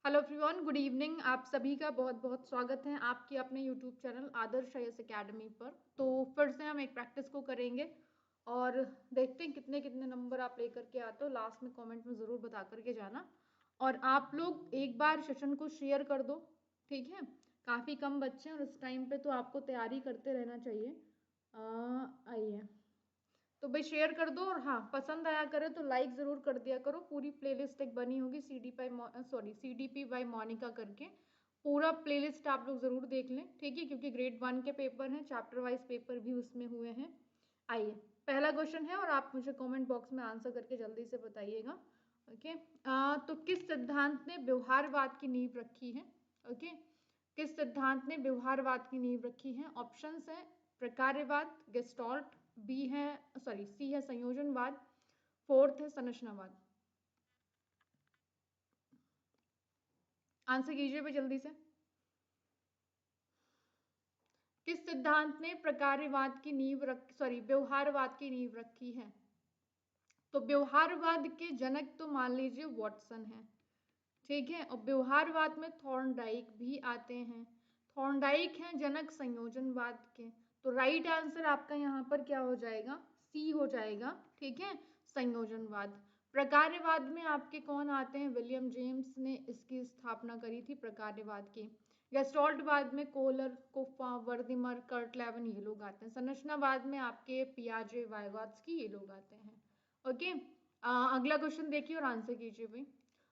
Hello everyone, good evening. आप सभी का बहुत बहुत स्वागत है आपके अपने यूट्यूब चैनल आदर्श आईएएस एकेडमी पर। तो फिर से हम एक प्रैक्टिस को करेंगे और देखते हैं कितने कितने नंबर आप लेकर के आते हो। लास्ट में कमेंट में ज़रूर बता करके जाना। और आप लोग एक बार सेशन को शेयर कर दो, ठीक है। काफ़ी कम बच्चे हैं और इस टाइम पे तो आपको तैयारी करते रहना चाहिए। आइए, तो भाई शेयर कर दो और हाँ, पसंद आया करे तो लाइक ज़रूर कर दिया करो। पूरी प्लेलिस्ट एक बनी होगी सीडीपी बाय मोनिका करके। पूरा प्लेलिस्ट आप लोग ज़रूर देख लें, ठीक है, क्योंकि ग्रेड 1 के पेपर हैं, चैप्टर वाइज पेपर भी उसमें हुए हैं। आइए, पहला क्वेश्चन है और आप मुझे कमेंट बॉक्स में आंसर करके जल्दी से बताइएगा। ओके, तो किस सिद्धांत ने व्यवहारवाद की नींव रखी है? ओके, किस सिद्धांत ने व्यवहारवाद की नींव रखी है? ऑप्शंस है प्रकार्यवाद, गेस्टॉल्ट, सी है संयोजनवाद, फोर्थ है संरचनावाद। आंसर कीजिए भाई जल्दी से। किस सिद्धांत ने व्यवहारवाद की नींव रखी है? तो व्यवहारवाद के जनक तो मान लीजिए वॉटसन है, ठीक है। और व्यवहारवाद में थॉर्नडाइक भी आते हैं। थॉर्नडाइक हैं जनक संयोजनवाद के। तो राइट आंसर आपका यहाँ पर क्या हो जाएगा? सी हो जाएगा, ठीक है, संयोजनवाद। प्रकार्यवाद में आपके कौन आते हैं? विलियम जेम्स ने इसकी स्थापना करी थी प्रकार्यवाद की। गेस्टॉल्टवाद में कोहलर, कोफा, वर्दिमर, कर्टलेवन ये लोग आते हैं। संरचनावाद में आपके पियाजे, वाइगॉत्स्की ये लोग आते हैं। ओके, अगला क्वेश्चन देखिए और आंसर कीजिए भाई।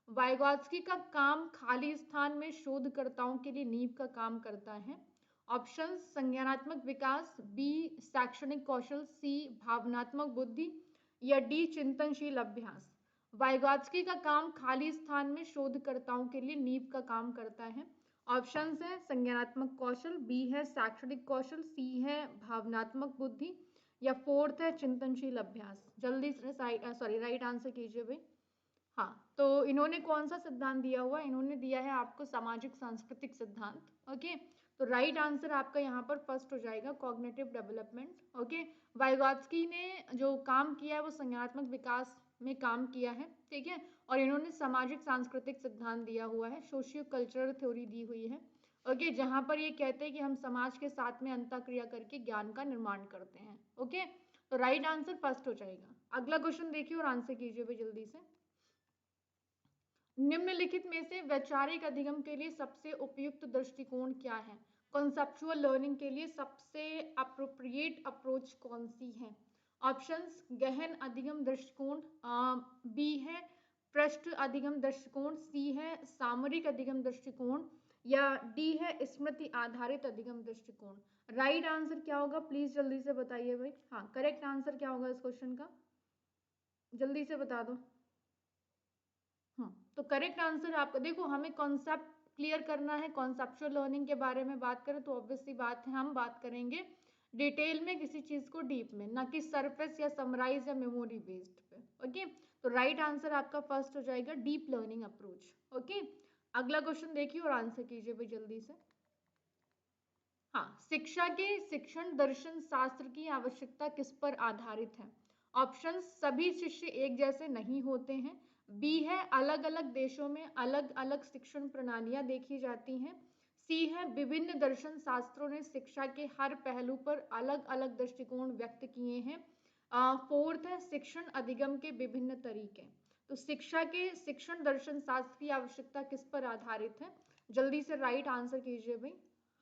वाइगॉत्स्की का काम खाली स्थान में शोधकर्ताओं के लिए नींव का काम करता है। ऑप्शन संज्ञानात्मक विकास, बी शैक्षणिक कौशल, सी भावनात्मक बुद्धि या डी चिंतनशील अभ्यास। वाइगॉत्स्की का काम खाली स्थान में शोधकर्ताओं के लिए नींव का काम करता है। ऑप्शंस है संज्ञानात्मक कौशल, बी है शैक्षणिक कौशल, सी है भावनात्मक बुद्धि या फोर्थ है चिंतनशील अभ्यास। जल्दी से राइट आंसर कीजिए भाई। हाँ, तो इन्होंने कौन सा सिद्धांत दिया हुआ? इन्होंने दिया है आपको सामाजिक सांस्कृतिक सिद्धांत। ओके, तो राइट आंसर आपका यहाँ पर फर्स्ट हो जाएगा कॉग्निटिव डेवलपमेंट। ओके, वाइगॉत्स्की ने जो काम किया है वो संज्ञानात्मक विकास में काम किया है, ठीक है। और इन्होंने सामाजिक सांस्कृतिक सिद्धांत दिया हुआ है, सोशियो कल्चरल थ्योरी दी हुई है। ओके, जहाँ पर ये कहते हैं कि हम समाज के साथ में अंतःक्रिया करके ज्ञान का निर्माण करते हैं। ओके, तो राइट आंसर फर्स्ट हो जाएगा। अगला क्वेश्चन देखिए और आंसर कीजिए भाई जल्दी से। निम्नलिखित में से वैचारिक अधिगम के लिए सबसे उपयुक्त दृष्टिकोण क्या है? कॉन्सेप्चुअल लर्निंग के लिए सबसे अप्रोप्रिएट अप्रोच कौन सी है? ऑप्शंस गहन अधिगम दृष्टिकोण, बी है पृष्ठ अधिगम दृष्टिकोण, सी है सामरिक अधिगम दृष्टिकोण या डी है स्मृति आधारित अधिगम दृष्टिकोण। राइट आंसर क्या होगा प्लीज जल्दी से बताइए भाई। हाँ, करेक्ट आंसर क्या होगा इस क्वेश्चन का? जल्दी से बता दो। तो करेक्ट आंसर आपका, देखो हमें कॉन्सेप्ट क्लियर करना है। कॉन्सेप्चुअल लर्निंग के बारे में बात करें तो ऑब्वियस सी बात है हम बात करेंगे डिटेल में किसी चीज को डीप में, ना कि सरफेस या समराइज या मेमोरी बेस्ड पे। ओके, तो राइट आंसर आपका फर्स्ट हो जाएगा डीप लर्निंग अप्रोच। ओके, अगला क्वेश्चन देखिए और आंसर कीजिए भाई जल्दी से। हाँ, शिक्षा के शिक्षण दर्शन शास्त्र की आवश्यकता किस पर आधारित है? ऑप्शन सभी शिष्य एक जैसे नहीं होते हैं, बी है अलग अलग देशों में अलग अलग शिक्षण प्रणालियां देखी जाती हैं, सी है विभिन्न दर्शन शास्त्रों ने शिक्षा के हर पहलू पर अलग अलग दृष्टिकोण व्यक्त किए हैं, फोर्थ है शिक्षण अधिगम के विभिन्न तरीके। तो शिक्षा के शिक्षण दर्शन शास्त्र की आवश्यकता किस पर आधारित है? जल्दी से राइट आंसर कीजिए भाई।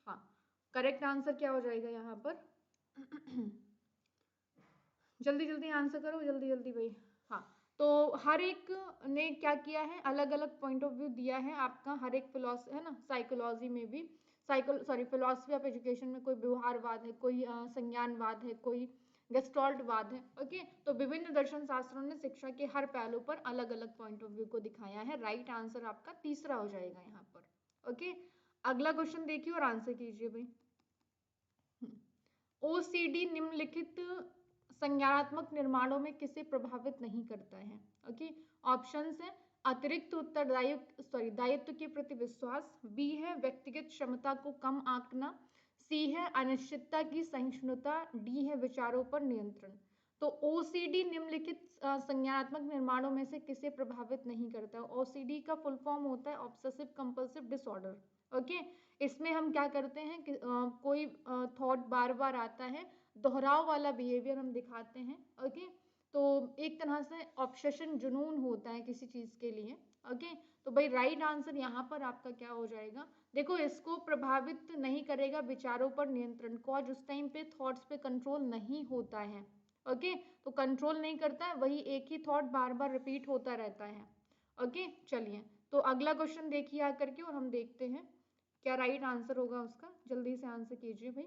हाँ, करेक्ट आंसर क्या हो जाएगा यहाँ पर? जल्दी जल्दी आंसर करो, जल्दी जल्दी भाई। हाँ, तो हर एक ने क्या किया है, अलग अलग पॉइंट ऑफ व्यू दिया है आपका। हर एक फिलोसफी है ना, साइकोलॉजी में भी फिलोसफी ऑफ एजुकेशन में कोई व्यवहारवाद है, कोई संज्ञानवाद है, कोई गेस्टॉल्टवाद है। ओके, तो विभिन्न दर्शन शास्त्रों ने शिक्षा के हर पहलू पर अलग अलग पॉइंट ऑफ व्यू को दिखाया है। राइट आंसर आपका तीसरा हो जाएगा यहाँ पर। ओके, अगला क्वेश्चन देखिए और आंसर कीजिए भाई। ओसीडी निम्नलिखित संज्ञानात्मक निर्माणों में किसे प्रभावित नहीं करता है? ओके, ऑप्शंस है अतिरिक्त दायित्व के प्रति विश्वास, बी है व्यक्तिगत क्षमता को कम आंकना, सी है अनिश्चितता की सहिष्णुता, डी है विचारों पर नियंत्रण। तो ओसीडी निम्नलिखित संज्ञानात्मक निर्माणों में से किसे प्रभावित नहीं करता है? ओसीडी का फुल फॉर्म होता है ऑब्सेसिव कंपल्सिव डिसऑर्डर। ओके, इसमें हम क्या करते हैं कि कोई थॉट बार बार आता है, दोहराव वाला बिहेवियर हम दिखाते हैं। ओके, तो एक तरह से ऑब्सेशन, जुनून होता है किसी चीज के लिए। ओके, तो भाई राइट आंसर यहाँ पर आपका क्या हो जाएगा? देखो, इसको प्रभावित नहीं करेगा विचारों पर नियंत्रण को, उस टाइम पे थॉट्स पे कंट्रोल नहीं होता है। ओके, तो कंट्रोल नहीं करता है, वही एक ही थॉट बार बार रिपीट होता रहता है। ओके, चलिए तो अगला क्वेश्चन देखिए आकर के, और हम देखते हैं क्या राइट आंसर होगा उसका। जल्दी से आंसर कीजिए भाई।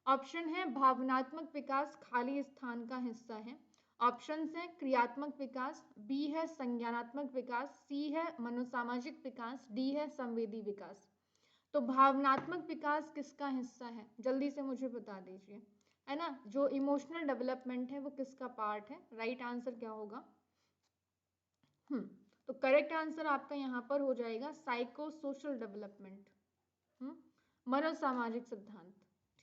ऑप्शन है भावनात्मक विकास खाली स्थान का हिस्सा है। ऑप्शन है क्रियात्मक विकास, बी है संज्ञानात्मक विकास, सी है मनोसामाजिक विकास, डी है संवेदी विकास। तो भावनात्मक विकास किसका हिस्सा है? जल्दी से मुझे बता दीजिए, है ना। जो इमोशनल डेवलपमेंट है वो किसका पार्ट है? राइट आंसर क्या होगा? तो करेक्ट आंसर आपका यहाँ पर हो जाएगा साइको सोशल डेवलपमेंट, मनोसामाजिक सिद्धांत।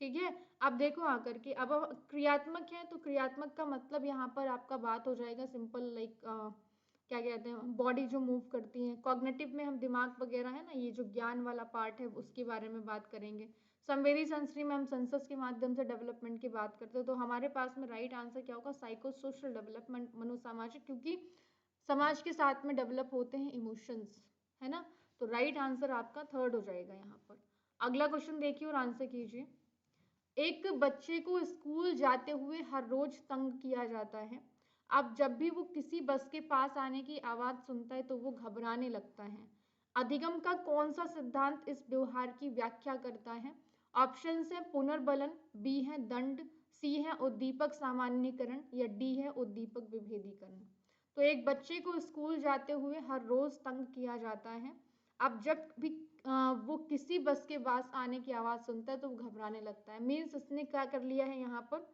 ठीक है, अब देखो आकर के, अब क्रियात्मक है तो क्रियात्मक का मतलब यहाँ पर आपका बात हो जाएगा सिंपल, लाइक क्या कहते हैं, बॉडी जो मूव करती है। कॉग्निटिव में हम दिमाग वगैरह है ना, ये जो ज्ञान वाला पार्ट है उसके बारे में बात करेंगे। संवेदी संस्कृति में हम सेंसस के माध्यम से डेवलपमेंट की बात करते हैं। तो हमारे पास में राइट आंसर क्या होगा? साइको सोशल डेवलपमेंट, मनोसामाजिक, क्योंकि समाज के साथ में डेवलप होते हैं इमोशंस, है ना। तो राइट आंसर आपका थर्ड हो जाएगा यहाँ पर। अगला क्वेश्चन देखिए और आंसर कीजिए। एक बच्चे को स्कूल जाते हुए हर रोज तंग किया जाता है। अब जब भी वो किसी बस के पास आने की आवाज सुनता है तो वो घबराने लगता है। अधिगम का कौन सा सिद्धांत इस व्यवहार की व्याख्या करता है? ऑप्शन है पुनर्बलन, बी है दंड, सी है उद्दीपक सामान्यीकरण, या डी है उद्दीपक विभेदीकरण। तो एक बच्चे को स्कूल जाते हुए हर रोज तंग किया जाता है। अब जब भी वो किसी बस के पास आने की आवाज सुनता है तो वो घबराने लगता है। मीन्स इसने क्या कर लिया है यहाँ पर,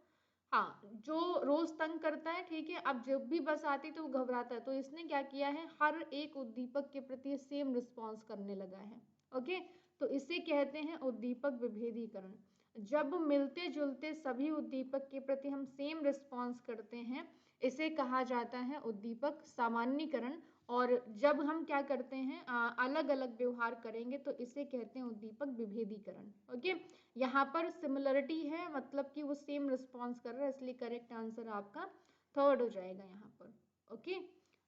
हाँ, जो रोज तंग करता है, ठीक है, अब जब भी बस आती तो वो घबराता है, तो इसने क्या किया है, हर एक उद्दीपक के प्रति सेम रिस्पॉन्स करने लगा है। ओके, तो इसे कहते हैं उद्दीपक विभेदीकरण। जब मिलते जुलते सभी उद्दीपक के प्रति हम सेम रिस्पॉन्स करते हैं, इसे कहा जाता है उद्दीपक सामान्यीकरण। और जब हम क्या करते हैं, अलग अलग व्यवहार करेंगे, तो इसे कहते हैं उद्दीपक विभेदीकरण। ओके, यहाँ पर सिमिलरिटी है, मतलब कि वो सेम रिस्पॉन्स कर रहा है, इसलिए करेक्ट आंसर आपका थर्ड हो जाएगा यहाँ पर। ओके,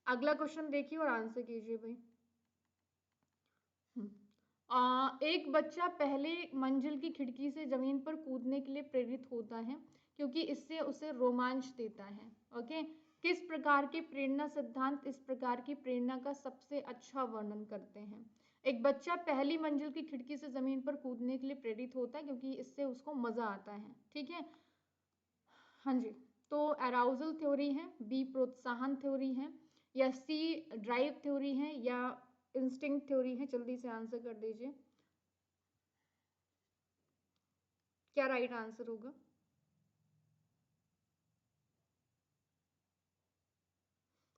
अगला क्वेश्चन देखिए और आंसर कीजिए भाई। एक बच्चा पहले मंजिल की खिड़की से जमीन पर कूदने के लिए प्रेरित होता है क्योंकि इससे उसे रोमांच देता है। ओके, किस प्रकार के प्रेरणा सिद्धांत इस प्रकार की प्रेरणा का सबसे अच्छा वर्णन करते हैं? एक बच्चा पहली मंजिल की खिड़की से जमीन पर कूदने के लिए प्रेरित होता है क्योंकि इससे उसको मजा आता है। ठीक है, हाँ जी, तो अराउजल थ्योरी है, बी प्रोत्साहन थ्योरी है, या सी ड्राइव थ्योरी है, या इंस्टिंक्ट थ्योरी है। जल्दी से आंसर कर दीजिए, क्या राइट आंसर होगा?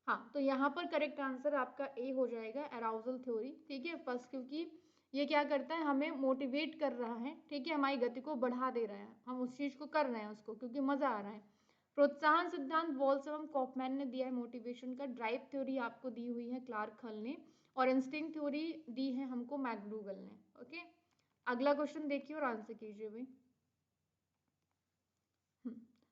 हाँ, तो यहाँ पर करेक्ट आंसर आपका ए हो जाएगा, अराउजल थ्योरी। ठीक है, फर्स्ट क्योंकि ये क्या करता है, हमें मोटिवेट कर रहा है। ठीक है, हमारी गति को बढ़ा दे रहा है, हम उस चीज को कर रहे हैं उसको क्योंकि मजा आ रहा है। प्रोत्साहन सिद्धांत वॉल्स एवं कॉफमैन ने दिया है मोटिवेशन का। ड्राइव थ्योरी आपको दी हुई है क्लार्क हल ने, और इंस्टिंक्ट थ्योरी दी है हमको मैकडूगल ने। ओके, अगला क्वेश्चन देखिए और आंसर कीजिए भाई।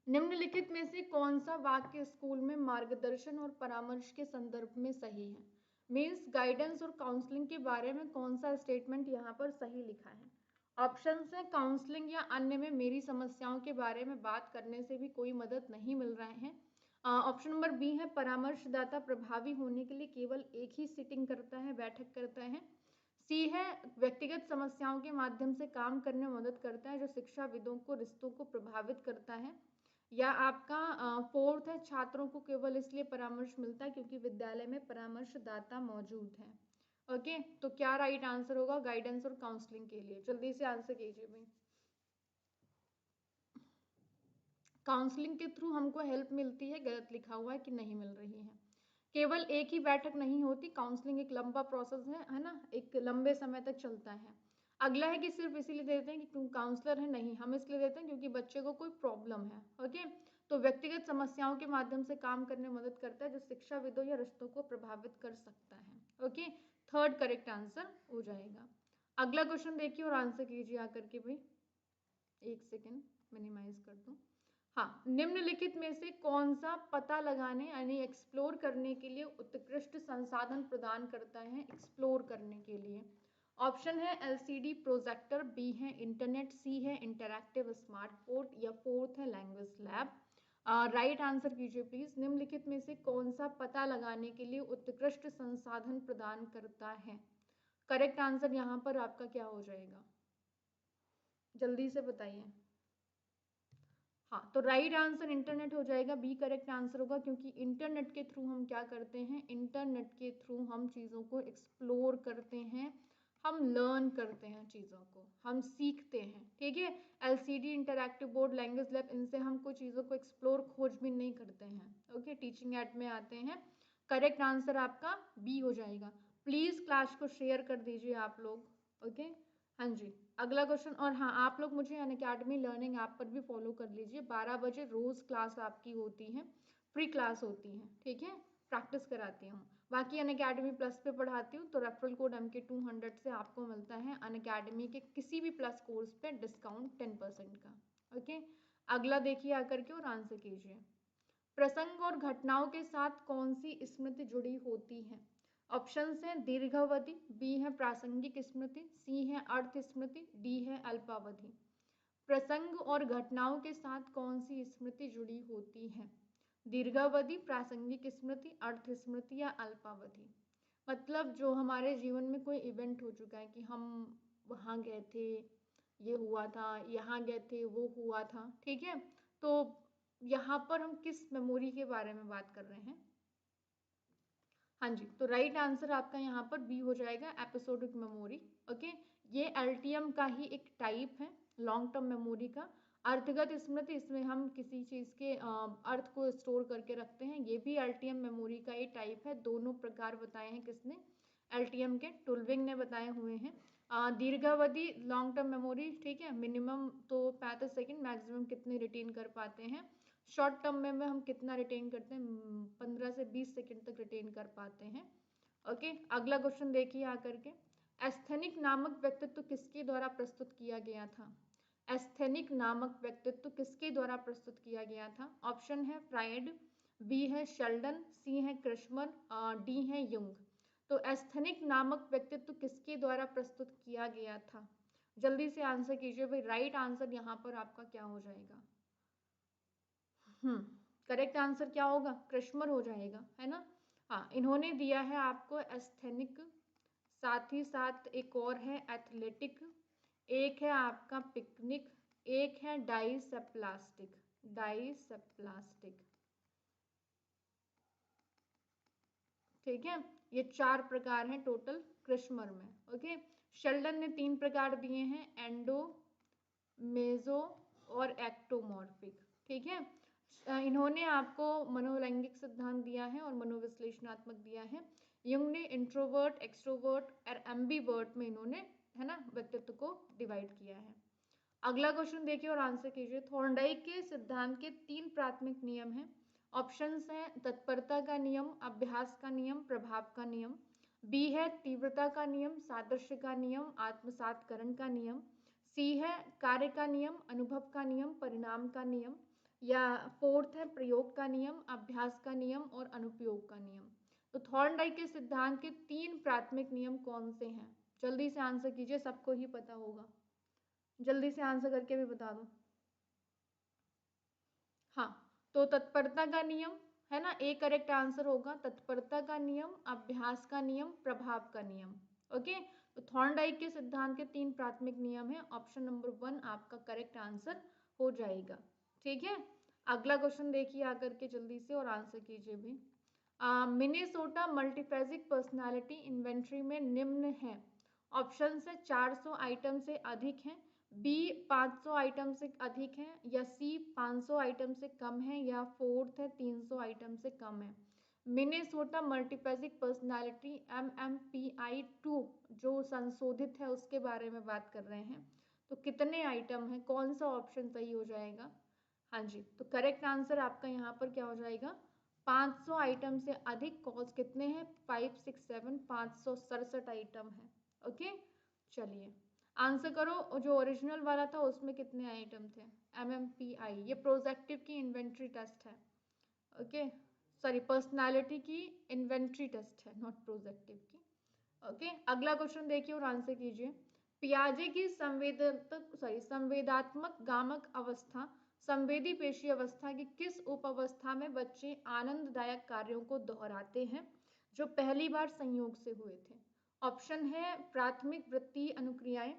निम्नलिखित में से कौन सा वाक्य स्कूल में मार्गदर्शन और परामर्श के संदर्भ में सही है? मीन्स गाइडेंस और काउंसलिंग के बारे में कौन सा स्टेटमेंट यहाँ पर सही लिखा है? ऑप्शंस है काउंसलिंग या अन्य में मेरी समस्याओं के बारे में बात करने से भी कोई मदद नहीं मिल रहा है। ऑप्शन नंबर बी है परामर्शदाता प्रभावी होने के लिए केवल एक ही सिटिंग करता है, बैठक करता है। सी है व्यक्तिगत समस्याओं के माध्यम से काम करने में मदद करता है जो शिक्षाविदों को रिश्तों को प्रभावित करता है। या आपका फोर्थ है छात्रों को केवल इसलिए परामर्श मिलता है क्योंकि विद्यालय में परामर्शदाता मौजूद है। ओके, तो क्या राइट आंसर होगा गाइडेंस और काउंसलिंग के लिए? जल्दी से आंसर कीजिए भाई। काउंसलिंग के थ्रू हमको हेल्प मिलती है, गलत लिखा हुआ है कि नहीं मिल रही है। केवल एक ही बैठक नहीं होती, काउंसलिंग एक लंबा प्रोसेस है ना, एक लंबे समय तक चलता है। अगला है कि सिर्फ इसीलिए देते हैं कि तुम काउंसलर है, नहीं, हम इसलिए देते हैं क्योंकि बच्चे को कोई प्रॉब्लम है। ओके, तो व्यक्तिगत समस्याओं के माध्यम से काम करने में मदद करता है जो शिक्षाविदों या रिश्तों को प्रभावित कर सकता है। ओके, थर्ड करेक्ट आंसर हो जाएगा। अगला क्वेश्चन देखिए और आंसर कीजिए आकर के भाई। एक सेकेंड मिनिमाइज कर दूं। हाँ, निम्नलिखित में से कौन सा पता लगाने यानी एक्सप्लोर करने के लिए उत्कृष्ट संसाधन प्रदान करता है एक्सप्लोर करने के लिए? ऑप्शन है एलसीडी प्रोजेक्टर, बी है इंटरनेट, सी है इंटरैक्टिव स्मार्ट बोर्ड या फोर्थ है लैंग्वेज लैब। राइट आंसर कीजिए प्लीज। निम्नलिखित में से कौन सा पता लगाने के लिए उत्कृष्ट संसाधन प्रदान करता है? करेक्ट आंसर यहाँ पर आपका क्या हो जाएगा, जल्दी से बताइए। हाँ, तो राइट आंसर इंटरनेट हो जाएगा, बी करेक्ट आंसर होगा, क्योंकि इंटरनेट के थ्रू हम क्या करते हैं, इंटरनेट के थ्रू हम चीज़ों को एक्सप्लोर करते हैं, हम लर्न करते हैं चीज़ों को, हम सीखते हैं। ठीक है, LCD, interactive board, language lab, इनसे हम कुछ चीज़ों को एक्सप्लोर खोजबीन नहीं करते हैं। ओके, टीचिंग एड में आते हैं। करेक्ट आंसर आपका बी हो जाएगा। प्लीज़ क्लास को शेयर कर दीजिए आप लोग। ओके, हाँ जी। अगला क्वेश्चन, और हाँ आप लोग मुझे अनअकैडमी लर्निंग ऐप पर भी फॉलो कर लीजिए। 12 बजे रोज क्लास आपकी होती है, फ्री क्लास होती है। ठीक है, प्रैक्टिस कराती हूँ। बाकी अनअकैडमी प्लस पे पढ़ाती हूँ, तो रेफरल कोड MK200 से आपको मिलता है अनअकैडमी के किसी भी प्लस कोर्स पे डिस्काउंट 10% का। ओके, अगला देखिए आकर के और आंसर कीजिए। प्रसंग और घटनाओं के साथ कौन सी स्मृति जुड़ी होती है? ऑप्शंस हैं दीर्घावधि, बी है प्रासंगिक स्मृति, सी है अर्थ स्मृति, डी है अल्पावधि। प्रसंग और घटनाओं के साथ कौन सी स्मृति जुड़ी होती है? दीर्घावधि, प्रासंगिक स्मृति, अर्थ स्मृति या अल्पावधि। मतलब जो हमारे जीवन में कोई इवेंट हो चुका है कि हम वहाँ गए थे, ये हुआ था, यहाँ गए थे, वो हुआ था। ठीक है, तो यहाँ पर हम किस मेमोरी के बारे में बात कर रहे हैं? हाँ जी, तो राइट आंसर आपका यहाँ पर बी हो जाएगा, एपिसोडिक मेमोरी। ओके, ये एलटीएम का ही एक टाइप है, लॉन्ग टर्म मेमोरी का। अर्थगत स्मृति, इसमें हम किसी चीज़ के अर्थ को स्टोर करके रखते हैं, ये भी एलटीएम मेमोरी का ही टाइप है। दोनों प्रकार बताए हैं किसने? एलटीएम के टुल्विंग ने बताए हुए हैं। दीर्घावधि लॉन्ग टर्म मेमोरी, ठीक है, मिनिमम तो 35 सेकेंड, मैक्सिमम कितने रिटेन कर पाते हैं। शॉर्ट टर्म में हम कितना रिटेन करते हैं, 15 से 20 सेकेंड तक रिटेन कर पाते हैं। ओके, अगला क्वेश्चन देखिए आकर के। एस्थेनिक नामक व्यक्तित्व किसके द्वारा प्रस्तुत किया गया था? एस्थेनिक नामक व्यक्तित्व किसके द्वारा प्रस्तुत किया गया था? ऑप्शन है फ्रायड, बी है शेल्डन, सी है कृष्मर, डी है युंग। तो एस्थेनिक नामक व्यक्तित्व किसके द्वारा प्रस्तुत किया गया था? जल्दी से आंसर कीजिए भाई। राइट आंसर यहाँ पर आपका क्या हो जाएगा? करेक्ट आंसर क्या होगा? कृष्मर हो जाएगा, है ना। हाँ, इन्होंने दिया है आपको एस्थेनिक, साथ ही साथ एक और है एथलेटिक, एक है आपका पिकनिक, एक है डाइसेप्लास्टिक। डाइसेप्लास्टिक, ठीक है, ये 4 प्रकार हैं टोटल कृष्मर में। ओके, शेल्डन ने 3 प्रकार दिए हैं, एंडो, मेजो और एक्टोमॉर्फिक। ठीक है, इन्होंने आपको मनोलैंगिक सिद्धांत दिया है और मनोविश्लेषणात्मक दिया है। युंग ने इंट्रोवर्ट, एक्सट्रोवर्ट और एम्बीवर्ट में इन्होंने, है ना, व्यक्तित्व को डिवाइड किया है। अगला क्वेश्चन देखिए और आंसर कीजिए। थॉर्नडाइक के सिद्धांत के 3 प्राथमिक नियम हैं। ऑप्शंस हैं तत्परता का नियम, अभ्यास का नियम, प्रभाव का नियम। बी है तीव्रता का नियम, सादृश्य का नियम, आत्मसातकरण का नियम। सी है कार्य का नियम, अनुभव का नियम, परिणाम का नियम। या फोर्थ है प्रयोग का नियम, अभ्यास का नियम और अनुप्रयोग का नियम। तो थॉर्नडाइक के सिद्धांत के 3 प्राथमिक नियम कौन से हैं? जल्दी से आंसर कीजिए, सबको ही पता होगा, जल्दी से आंसर करके भी बता दो। हाँ, तो तत्परता का नियम, है ना, ए करेक्ट आंसर होगा। तत्परता का नियम, अभ्यास का नियम, प्रभाव का नियम। ओके, तो थॉर्नडाइक के सिद्धांत के 3 प्राथमिक नियम है। ऑप्शन नंबर 1 आपका करेक्ट आंसर हो जाएगा। ठीक है, अगला क्वेश्चन देखिए आकर के जल्दी से और आंसर कीजिए भी। मिनेसोटा मल्टीफेजिक पर्सनालिटी इन्वेंट्री में निम्न है। ऑप्शन है 400 आइटम से अधिक हैं, बी 500 आइटम से अधिक है, या सी 500 आइटम से कम है, या फोर्थ है 300 आइटम से कम है। मिनेसोटा मल्टीपेजिक पर्सनालिटी MMPI-2 जो संशोधित है उसके बारे में बात कर रहे हैं। तो कितने आइटम है, कौन सा ऑप्शन सही हो जाएगा? हाँ जी, तो करेक्ट आंसर आपका यहाँ पर क्या हो जाएगा, 500 आइटम से अधिक कॉज कितने हैं, 5 6 7 567 आइटम है। ओके, चलिए आंसर करो। जो ओरिजिनल वाला था उसमें कितने आइटम थे, MMPI, ये प्रोजेक्टिव की इन्वेंट्री टेस्ट है। ओके, सॉरी, पर्सनालिटी की इन्वेंट्री टेस्ट है, नॉट प्रोजेक्टिव की। ओके, अगला क्वेश्चन देखिए और आंसर कीजिए। पियाजे की संवेदात्मक गामक अवस्था संवेदी पेशी अवस्था की किस उप अवस्था में बच्चे आनंददायक कार्यों को दोहराते हैं जो पहली बार संयोग से हुए थे? ऑप्शन है प्राथमिक वृत्ति अनुक्रियाएं,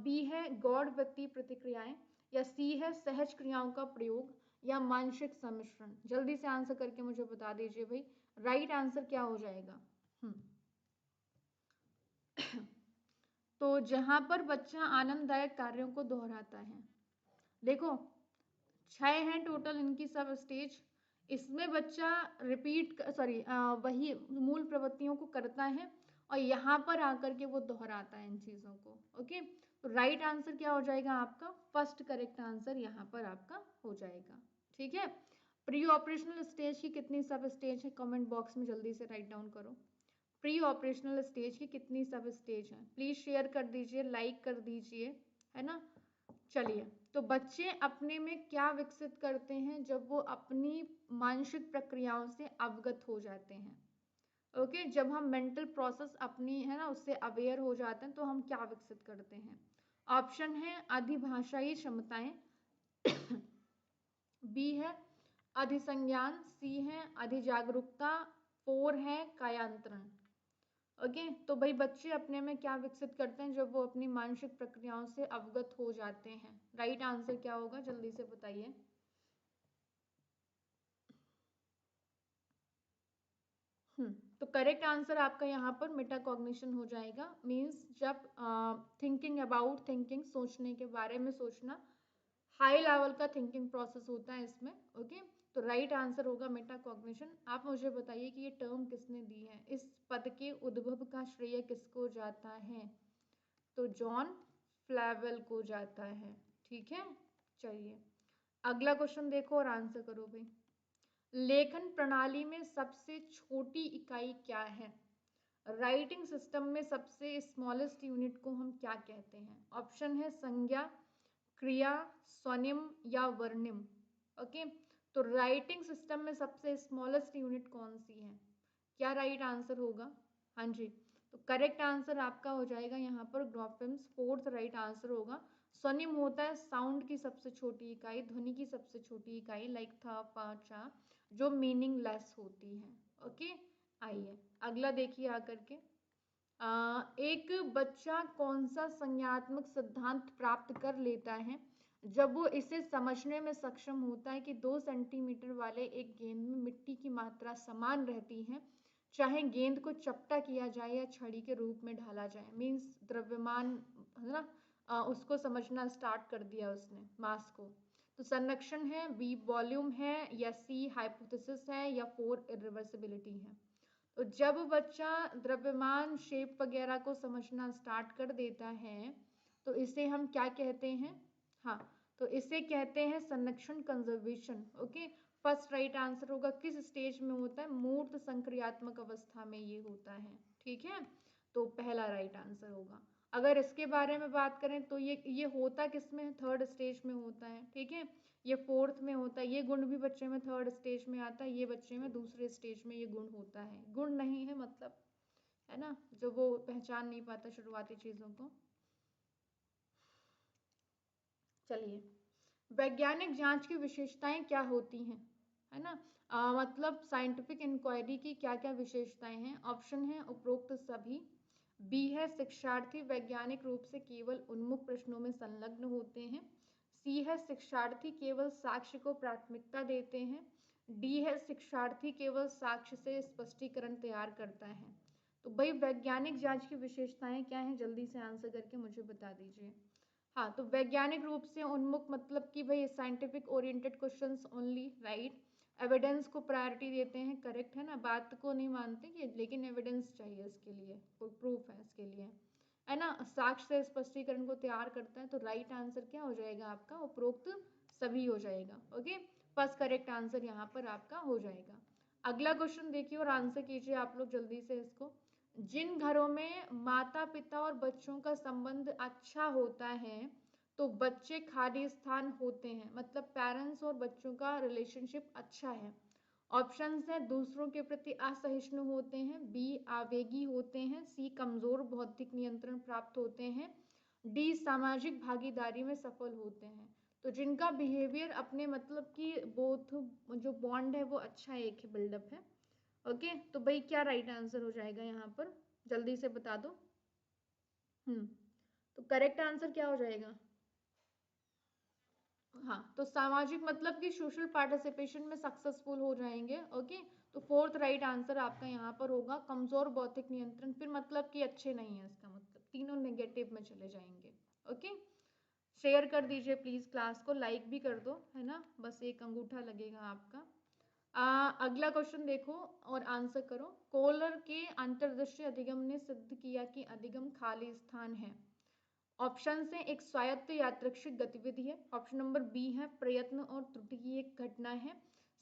बी है गौड़ वृत्ति प्रतिक्रियाएं, या सी है सहज क्रियाओं का प्रयोग, या मानसिक सम्मिश्रण। जल्दी से आंसर करके मुझे बता दीजिए भाई, राइट आंसर क्या हो जाएगा। तो जहां पर बच्चा आनंददायक कार्यों को दोहराता है, देखो 6 हैं टोटल इनकी सब स्टेज, इसमें बच्चा वही मूल प्रवृत्तियों को करता है और यहाँ पर आकर के वो दोहराता है इन चीजों को। ओके, तो राइट आंसर क्या हो जाएगा आपका, फर्स्ट करेक्ट आंसर यहाँ पर आपका हो जाएगा। ठीक है, प्री ऑपरेशनल स्टेज की कितनी सब स्टेज है, कमेंट बॉक्स में जल्दी से राइट डाउन करो। प्री ऑपरेशनल स्टेज की कितनी सब स्टेज है, प्लीज शेयर कर दीजिए, लाइक कर दीजिए, है ना। चलिए, तो बच्चे अपने में क्या विकसित करते हैं जब वो अपनी मानसिक प्रक्रियाओं से अवगत हो जाते हैं। ओके, जब हम मेंटल प्रोसेस अपनी है ना उससे अवेयर हो जाते हैं तो हम क्या विकसित करते हैं। ऑप्शन है अधिभाषाई क्षमताएं, बी है अधिसंज्ञान, सी है अधिजागरूकता, 4 है कायांतरण। ओके, तो भाई बच्चे अपने में क्या विकसित करते हैं जब वो अपनी मानसिक प्रक्रियाओं से अवगत हो जाते हैं। राइट आंसर क्या होगा, जल्दी से बताइए। तो करेक्ट आंसर आपका यहाँ पर मेटाकॉग्निशन हो जाएगा। मीन्स जब थिंकिंग अबाउट थिंकिंग, सोचने के बारे में सोचना, हाई लेवल का थिंकिंग प्रोसेस होता है इसमें। ओके, तो राइट आंसर होगा मेटाकॉग्निशन। आप मुझे बताइए कि ये टर्म किसने दी है, इस पद के उद्भव का श्रेय किसको जाता है, तो जॉन फ्लैवेल को जाता है। ठीक है, चलिए अगला क्वेश्चन देखो और आंसर करो भाई। लेखन प्रणाली में सबसे छोटी इकाई क्या है, राइटिंग सिस्टम में सबसे स्मॉलेस्ट यूनिट को हम क्या कहते हैं। ऑप्शन है संज्ञा, क्रिया, स्वनिम या वर्निम। ओके, तो राइटिंग सिस्टम में सबसे स्मॉलेस्ट यूनिट कौन सी है, क्या राइट आंसर होगा। हाँ जी, तो करेक्ट आंसर आपका हो जाएगा यहाँ पर ग्राफेम्स, 4th राइट आंसर होगा। स्वनिम होता है साउंड की सबसे छोटी इकाई, ध्वनि की सबसे छोटी इकाई, लाइक था पा चा, जो मीनिंगलेस होती है। ओके, आइए अगला देखिए आकर के। एक बच्चा कौन सा संज्ञानात्मक सिद्धांत प्राप्त कर लेता है जब वो इसे समझने में सक्षम होता है कि 2 सेंटीमीटर वाले एक गेंद में मिट्टी की मात्रा समान रहती है, चाहे गेंद को चपटा किया जाए या छड़ी के रूप में ढाला जाए। मीन्स द्रव्यमान, है ना, उसको समझना स्टार्ट कर दिया उसने, मास को। तो संरक्षण है, बी वॉल्यूम है, या सी हाइपोथेसिस है, या 4 इरिवर्सिबिलिटी है। तो जब बच्चा द्रव्यमान, शेप वगैरह को समझना स्टार्ट कर देता है तो इसे हम क्या कहते हैं, हाँ, तो इसे कहते हैं संरक्षण, conservation. Okay, first right answer होगा। किस स्टेज में होता है, मूर्त संक्रियात्मक अवस्था में ये होता है। ठीक है, तो पहला राइट आंसर होगा। अगर इसके बारे में बात करें तो ये होता किस में, 3rd स्टेज में होता है। ठीक है, ये 4th में होता है, ये गुण भी बच्चे में 3rd स्टेज में आता है, ये बच्चे में दूसरे स्टेज में ये गुण होता है। गुण नहीं है मतलब, है ना, जो वो पहचान नहीं पाता शुरुआती चीजों को। चलिए, वैज्ञानिक जांच की विशेषताएं क्या होती हैं, है ना, मतलब साइंटिफिक इंक्वायरी की क्या क्या विशेषताएं हैं। ऑप्शन है उपरोक्त सभी, बी है शिक्षार्थी वैज्ञानिक रूप से केवल उन्मुख प्रश्नों में संलग्न होते हैं, सी है शिक्षार्थी केवल साक्ष्य को प्राथमिकता देते हैं, डी है शिक्षार्थी केवल साक्ष्य से स्पष्टीकरण तैयार करता है। तो भाई वैज्ञानिक जांच की विशेषताएं क्या हैं, जल्दी से आंसर करके मुझे बता दीजिए। हाँ, तो वैज्ञानिक रूप से उन्मुख मतलब कि भाई scientific oriented questions only, right. Evidence को प्रायोरिटी देते हैं, करेक्ट है ना, बात को नहीं मानते कि, लेकिन एविडेंस चाहिए इसके लिए, कोई प्रूफ है इसके लिए, है ना। साक्ष्य से स्पष्टीकरण को तैयार करता है, तो राइट आंसर क्या हो जाएगा आपका, उपरोक्त सभी हो जाएगा। ओके, फर्स्ट करेक्ट आंसर यहाँ पर आपका हो जाएगा। अगला क्वेश्चन देखिए और आंसर कीजिए आप लोग जल्दी से इसको। जिन घरों में माता पिता और बच्चों का संबंध अच्छा होता है तो बच्चे खाली स्थान होते हैं, मतलब पेरेंट्स और बच्चों का रिलेशनशिप अच्छा है। ऑप्शंस है दूसरों के प्रति असहिष्णु होते हैं, बी आवेगी होते हैं, सी कमजोर बौद्धिक नियंत्रण प्राप्त होते हैं, डी सामाजिक भागीदारी में सफल होते हैं। तो जिनका बिहेवियर अपने मतलब कि बोथ जो बॉन्ड है वो अच्छा एक है, बिल्डअप है। ओके, तो भाई क्या राइट आंसर हो जाएगा यहाँ पर, जल्दी से बता दो। तो करेक्ट आंसर क्या हो जाएगा? हाँ, तो सामाजिक मतलब कि सोशल पार्टिसिपेशन में सक्सेसफुल हो जाएंगे। ओके, तो फोर्थ राइट आंसर आपका यहाँ पर होगा कमजोर बौद्धिक नियंत्रण, फिर मतलब कि अच्छे नहीं है, इसका मतलब तीनों नेगेटिव में चले जाएंगे। ओके, शेयर कर दीजिए प्लीज क्लास को, लाइक भी कर दो, है ना, बस एक अंगूठा लगेगा आपका। अगला क्वेश्चन देखो और आंसर करो। कोहलर के अंतर्दृष्टि अधिगम ने सिद्ध किया कि अधिगम खाली स्थान है। ऑप्शन से एक स्वायत्त यादृच्छिक गतिविधि है, ऑप्शन नंबर बी है प्रयत्न और त्रुटि की एक घटना है,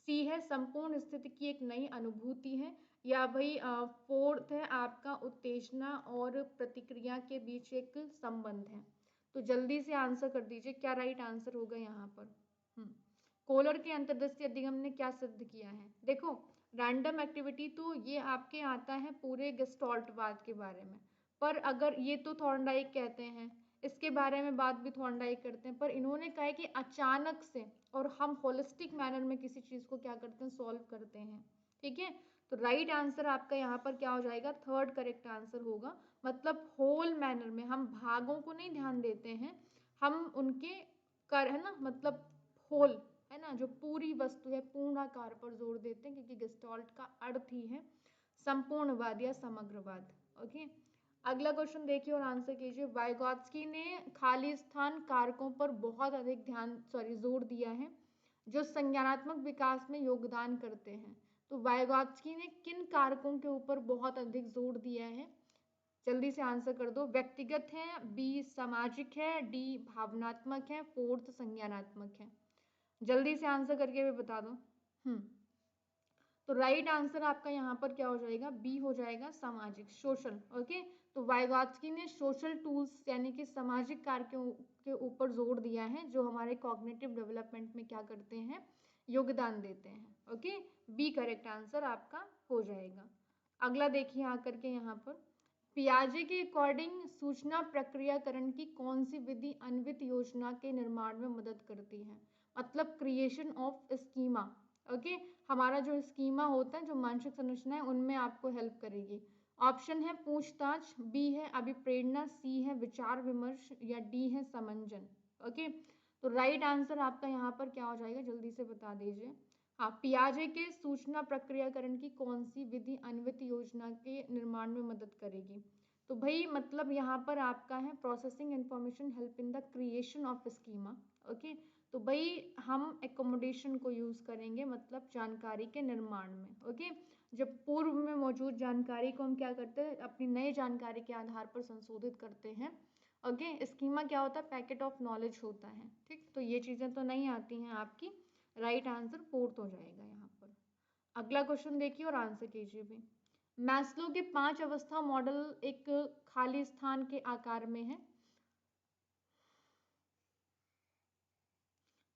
सी है संपूर्ण स्थिति की एक नई अनुभूति है, या भाई फोर्थ है आपका उत्तेजना और प्रतिक्रिया के बीच एक संबंध है। तो जल्दी से आंसर कर दीजिए, क्या राइट आंसर होगा यहाँ पर? कोहलर के अंतर्दृष्टि अधिगम ने क्या सिद्ध किया है? देखो, रैंडम एक्टिविटी तो ये आपके आता है पूरे गेस्टॉल्टवाद के बारे में, पर अगर ये तो थॉर्नडाइक कहते हैं, इसके बारे में बात भी थॉर्नडाइक करते हैं, पर इन्होंने कहा है कि अचानक से और हम होलिस्टिक मैनर में किसी चीज को क्या करते हैं, सॉल्व करते हैं। ठीक है, तो राइट आंसर आपका यहाँ पर क्या हो जाएगा? थर्ड करेक्ट आंसर होगा। मतलब होल मैनर में, हम भागों को नहीं ध्यान देते हैं, हम उनके कर, है ना, मतलब होल, है ना, जो पूरी वस्तु है पूर्णाकार पर जोर देते हैं, क्योंकि गेस्टॉल्ट का अर्थ ही है संपूर्णवाद या समग्रवाद। ओके, अगला क्वेश्चन देखिए और आंसर कीजिए। वाइगॉत्स्की ने खाली स्थान कारकों पर बहुत अधिक जोर दिया है जो संज्ञानात्मक विकास में योगदान करते हैं। तो वाइगॉत्स्की ने किन कारकों के ऊपर बहुत अधिक जोर दिया है? जल्दी से आंसर कर दो। व्यक्तिगत है, बी सामाजिक है, डी भावनात्मक है, फोर्थ संज्ञानात्मक है। जल्दी से आंसर करके भी बता दो। तो राइट आंसर आपका यहाँ पर क्या हो जाएगा? बी हो जाएगा, सामाजिक, सोशल। ओके, तो वाइगॉत्स्की ने सोशल टूल्स यानी कि सामाजिक कार्यों के ऊपर जोर दिया है जो हमारे कॉग्निटिव डेवलपमेंट में क्या करते हैं, योगदान देते हैं। ओके, बी करेक्ट आंसर आपका हो जाएगा। अगला देखिए आकर के यहाँ पर, पियाजे के अकॉर्डिंग सूचना प्रक्रियाकरण की कौन सी विधि अन्वित योजना के निर्माण में मदद करती है? मतलब क्रिएशन ऑफ स्कीमा। ओके, हमारा जो स्कीमा होता है, जो मानसिक संरचना है, उनमें आपको हेल्प करेगी। ऑप्शन है पूछताछ, बी है अभिप्रेरणा, सी है विचार विमर्श, या डी है समंजन। ओके, तो राइट आंसर आपका यहाँ पर क्या हो जाएगा, जल्दी से बता दीजिए। हाँ, पियाजे के सूचना प्रक्रियाकरण की कौन सी विधि अन्वित योजना के निर्माण में मदद करेगी? तो भाई मतलब यहाँ पर आपका है processing information help in the creation of schema. Okay, तो भाई हम एकोमोडेशन को यूज करेंगे, मतलब जानकारी के निर्माण में। ओके, जब पूर्व में मौजूद जानकारी को हम क्या करते हैं, अपनी नई जानकारी के आधार पर संशोधित करते हैं। ओके, स्कीमा क्या होता है? पैकेट ऑफ नॉलेज होता है। ठीक, तो ये चीजें तो नहीं आती हैं आपकी, राइट आंसर फोर्थ हो जाएगा यहाँ पर। अगला क्वेश्चन देखिए और आंसर कीजिए भी। मैस्लो के 5 अवस्था मॉडल एक खाली स्थान के आकार में है,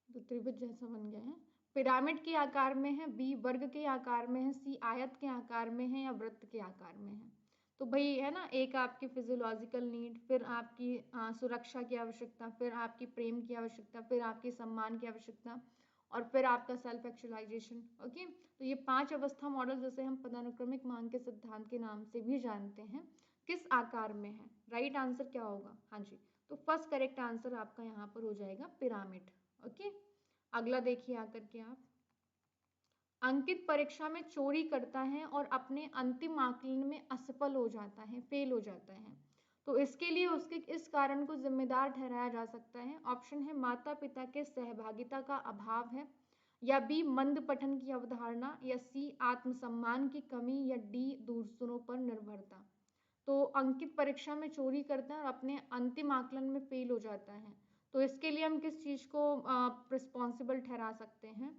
तो त्रिभुज जैसा बन गया है, पिरामिड के आकार में है, बी वर्ग के आकार में है, सी आयत के आकार में है, या वृत्त के आकार में है। तो भाई है ना, एक आपकी फिजियोलॉजिकल नीड, फिर आपकी सुरक्षा की आवश्यकता, फिर आपकी प्रेम की आवश्यकता, फिर आपकी सम्मान की आवश्यकता, और फिर आपका सेल्फ एक्चुअलाइजेशन। ओके, तो ये 5 अवस्था मॉडल जिसे हम पदानुक्रमिक मांग के सिद्धांत के नाम से भी जानते हैं, किस आकार में है? राइट आंसर क्या होगा? हाँ जी, तो फर्स्ट करेक्ट आंसर आपका यहाँ पर हो जाएगा पिरामिड। ओके, अगला देखिए आकर के आप। अंकित परीक्षा में चोरी करता है और अपने अंतिम आकलन में असफल हो जाता है, फेल हो जाता है, तो इसके लिए उसके इस कारण को जिम्मेदार ठहराया जा सकता है। ऑप्शन है माता पिता के सहभागिता का अभाव है, या बी मंद पठन की अवधारणा, या सी आत्मसम्मान की कमी, या डी दूसरों पर निर्भरता। तो अंकित परीक्षा में चोरी करता है और अपने अंतिम आकलन में फेल हो जाता है, तो इसके लिए हम किस चीज़ को रिस्पॉन्सिबल ठहरा सकते हैं?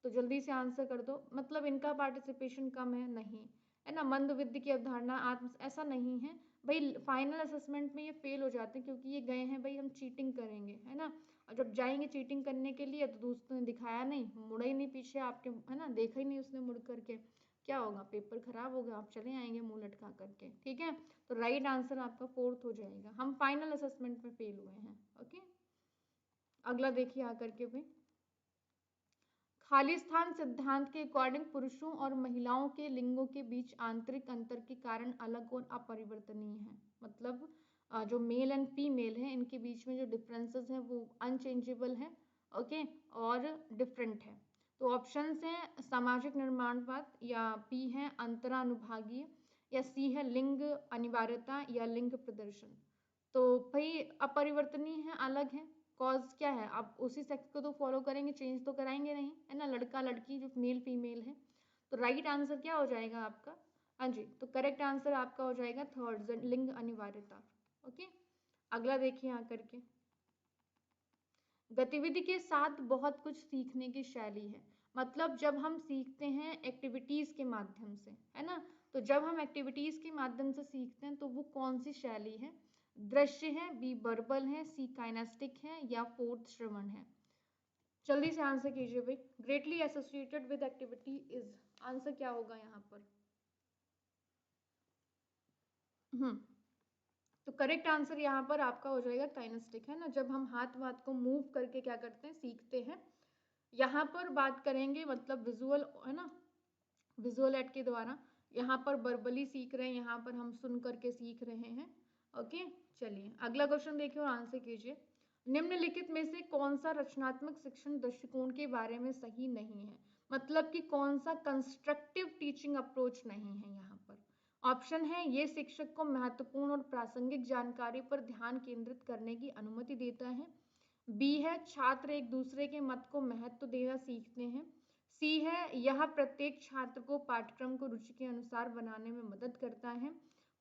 तो जल्दी से आंसर कर दो। मतलब इनका पार्टिसिपेशन कम है, नहीं, है ना। मंद बुद्धि की अवधारणा आत्म, ऐसा नहीं है भाई। फाइनल असेसमेंट में ये फेल हो जाते हैं क्योंकि ये गए हैं भाई हम चीटिंग करेंगे, है ना। और जब जाएंगे चीटिंग करने के लिए तो दोस्तों ने दिखाया नहीं, मुड़ा ही नहीं पीछे आपके, है ना, देखा ही नहीं उसने मुड़ करके, क्या होगा, पेपर खराब होगा, आप चले आएंगे मुंह लटका करके, ठीक है। तो राइट आंसर आपका 4th हो जाएगा। हम फाइनल असेसमेंट में फेल हुए हैं। ओके, अगला देखिए आकर के भाई। खालिस्तान सिद्धांत के अकॉर्डिंग पुरुषों और महिलाओं के लिंगों के बीच आंतरिक अंतर के कारण अलग और अपरिवर्तनीय है। मतलब जो मेल एंड फीमेल है इनके बीच में जो डिफरेंसेस हैं वो अनचेंजेबल है, ओके, और डिफरेंट है। तो ऑप्शंस हैं सामाजिक निर्माणवाद, या बी है अंतरानुभागीय, या सी है लिंग अनिवार्यता, या लिंग प्रदर्शन। तो भाई अपरिवर्तनीय है, अलग है। कॉज क्या है, आप उसी सेक्स को तो फॉलो करेंगे, चेंज तो कराएंगे नहीं, है ना, लड़का लड़की जो मेल फीमेल है। तो राइट आंसर क्या हो जाएगा आपका? हाँ जी, तो करेक्ट आंसर आपका हो जाएगा 3rd, लिंग अनिवार्यता। ओके, अगला देखिए आकर के। गतिविधि के साथ बहुत कुछ सीखने की शैली है। मतलब जब हम सीखते हैं एक्टिविटीज के माध्यम से, है ना, तो जब हम एक्टिविटीज के माध्यम से सीखते हैं तो वो कौन सी शैली है? दृश्य है, बी वर्बल है, सी काइनेस्टिक है, या 4th श्रवण है। जल्दी से आंसर कीजिए भाई। Greatly associated with activity is, answer क्या होगा यहाँ पर? तो करेक्ट आंसर यहाँ पर आपका हो जाएगा काइनेस्टिक, है ना। जब हम हाथ वाथ को मूव करके क्या करते हैं, सीखते हैं। यहाँ पर बात करेंगे मतलब विजुअल, है ना, विजुअल एड के द्वारा। यहाँ पर वर्बली सीख रहे हैं, यहाँ पर हम सुन करके सीख रहे हैं। ओके, चलिए अगला क्वेश्चन देखिए और आंसर कीजिए। निम्नलिखित में से कौन सा रचनात्मक शिक्षण दृष्टिकोण के बारे में सही नहीं है? मतलब कि कौन सा कंस्ट्रक्टिव टीचिंग अप्रोच नहीं है यहाँ पर? ऑप्शन है, ये शिक्षक को महत्वपूर्ण और प्रासंगिक जानकारी पर ध्यान केंद्रित करने की अनुमति देता है। बी है, छात्र एक दूसरे के मत को महत्व देना सीखते हैं। सी है, यह प्रत्येक छात्र को पाठ्यक्रम को रुचि के अनुसार बनाने में मदद करता है।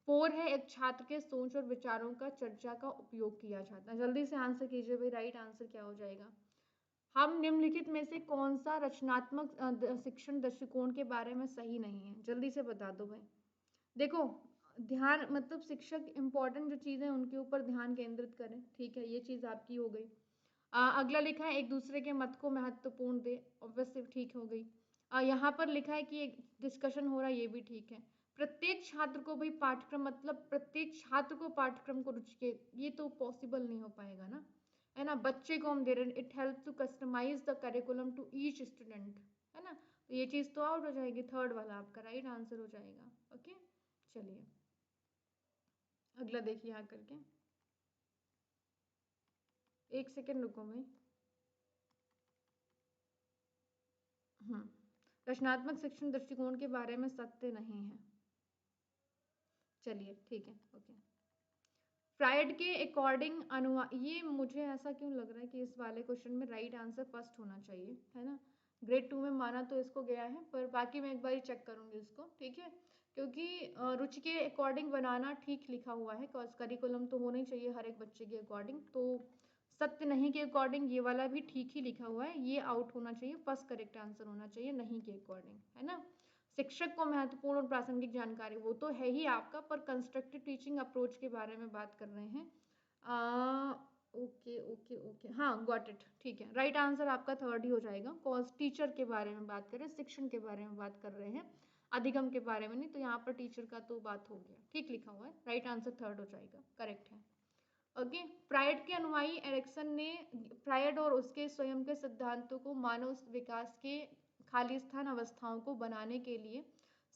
4 है, एक छात्र के सोच और विचारों का चर्चा का उपयोग किया जाता है। जल्दी से आंसर कीजिए भाई, राइट आंसर क्या हो जाएगा? हम निम्नलिखित में से कौन सा रचनात्मक शिक्षण दृष्टिकोण के बारे में सही नहीं है? जल्दी से बता दो भाई। देखो, ध्यान मतलब शिक्षक इंपॉर्टेंट जो चीज़ें उनके ऊपर ध्यान केंद्रित करें, ठीक है, ये चीज़ आपकी हो गई। अगला लिखा है एक दूसरे के मत को महत्वपूर्ण दे, ऑब्वियसली ठीक हो गई। यहाँ पर लिखा है कि एक डिस्कशन हो रहा है, ये भी ठीक है। प्रत्येक छात्र को भी पाठ्यक्रम, मतलब प्रत्येक छात्र को पाठ्यक्रम को रुचि के, ये तो पॉसिबल नहीं हो पाएगा ना, है ना। बच्चे को हम दे रहे हैं, it help to customize the curriculum to each student, है ना। तो ये चीज़ तो आउट हो जाएगी, 3rd वाला आपका राइट आंसर हो जाएगा। ओके, चलिए अगला देखिए यहाँ करके। एक सेकेंड रुको भाई। रचनात्मक शिक्षण दृष्टिकोण के बारे में सत्य नहीं है। चलिए ठीक है, ओके। फ्रायड के अकॉर्डिंग अनुवाद, ये मुझे ऐसा क्यों लग रहा है कि इस वाले क्वेश्चन में राइट आंसर फर्स्ट होना चाहिए, है ना। ग्रेड 2 में माना तो इसको गया है, पर बाकी मैं एक बार चेक करूंगी इसको, ठीक है। क्योंकि रुचि के अकॉर्डिंग बनाना ठीक लिखा हुआ है, करिकुलम तो होना ही चाहिए हर एक बच्चे के अकॉर्डिंग। तो सत्य नहीं के अकॉर्डिंग ये वाला भी ठीक ही लिखा हुआ है, ये आउट होना चाहिए, फर्स्ट करेक्ट आंसर होना चाहिए नहीं के अकॉर्डिंग, है ना। शिक्षक को महत्वपूर्ण और प्रासंगिक जानकारी, वो तो है ही आपका, पर कंस्ट्रक्टिव टीचिंग अप्रोच के बारे में बात कर रहे हैं। ओके ओके ओके, हाँ गॉट इट, ठीक है। राइट आंसर आपका 3rd ही हो जाएगा, कॉज टीचर के बारे में बात करें, शिक्षण के बारे में बात कर रहे हैं, अधिगम के बारे में नहीं। तो यहाँ पर टीचर का तो बात हो गया, ठीक लिखा हुआ है, राइट आंसर 3rd हो जाएगा, करेक्ट है। ओके, फ्रायड के अनुयायी एरिक्सन ने फ्रायड और उसके स्वयं के सिद्धांतों को मानव विकास के खालिस्तान अवस्थाओं को बनाने के लिए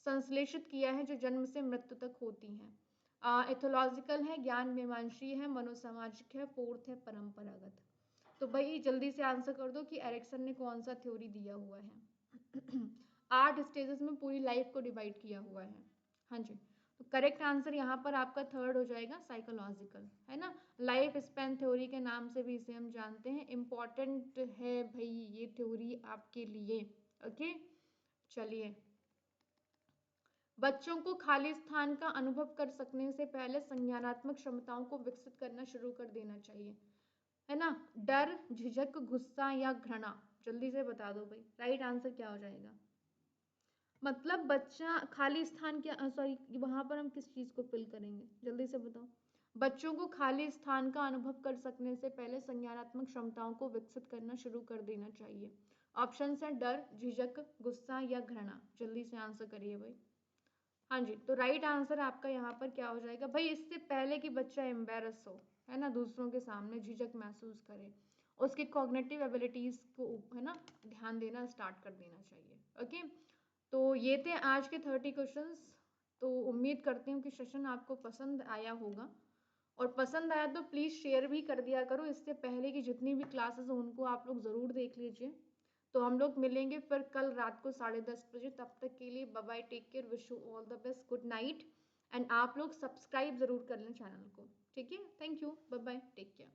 संश्लेषित किया है जो जन्म से मृत्यु तक होती हैं। एथोलॉजिकल है, ज्ञान मीमांसी है, मनोसामाजिक है, 4th है परंपरागत। तो भाई जल्दी से आंसर कर दो कि एरिक्सन ने कौन सा थ्योरी दिया हुआ है। 8 स्टेजेस में पूरी लाइफ को डिवाइड किया हुआ है। हाँ जी, तो करेक्ट आंसर यहाँ पर आपका 3rd हो जाएगा, साइकोलॉजिकल, है ना। लाइफ स्पैन थ्योरी के नाम से भी इसे हम जानते हैं, इंपॉर्टेंट है भाई ये थ्योरी आपके लिए। ओके, चलिए। बच्चों को खालिस्तान का अनुभव कर सकने से पहले संज्ञानात्मक क्षमताओं को विकसित करना शुरू कर देना चाहिए। है ना, डर, झिझक, गुस्सा या घृणा, जल्दी से बता दो भाई, राइट आंसर क्या हो जाएगा। मतलब बच्चा खाली स्थान क्या, सॉरी वहां पर हम किस चीज को फिल करेंगे, जल्दी से बताओ। बच्चों को खाली स्थान का अनुभव कर सकने से पहले संज्ञानात्मक क्षमताओं को विकसित करना शुरू कर देना चाहिए। ऑप्शन है डर, झिझक, गुस्सा या घृणा, जल्दी से आंसर करिए भाई। हाँ जी, तो राइट आंसर आपका यहाँ पर क्या हो जाएगा भाई, इससे पहले कि बच्चा एम्बेरस हो, है ना, दूसरों के सामने झिझक महसूस करे, उसकी कॉग्निटिव एबिलिटीज को, है ना, ध्यान देना स्टार्ट कर देना चाहिए। ओके, तो ये थे आज के 30 क्वेश्चंस। तो उम्मीद करती हूँ कि सेशन आपको पसंद आया होगा, और पसंद आया तो प्लीज़ शेयर भी कर दिया करो। इससे पहले की जितनी भी क्लासेस हो उनको आप लोग ज़रूर देख लीजिए। तो हम लोग मिलेंगे फिर कल रात को 10:30 बजे। तब तक के लिए bye bye, take care, wish you all the best, good night. And आप लोग सब्सक्राइब ज़रूर कर लें चैनल को, ठीक है। Thank you, bye bye, take care.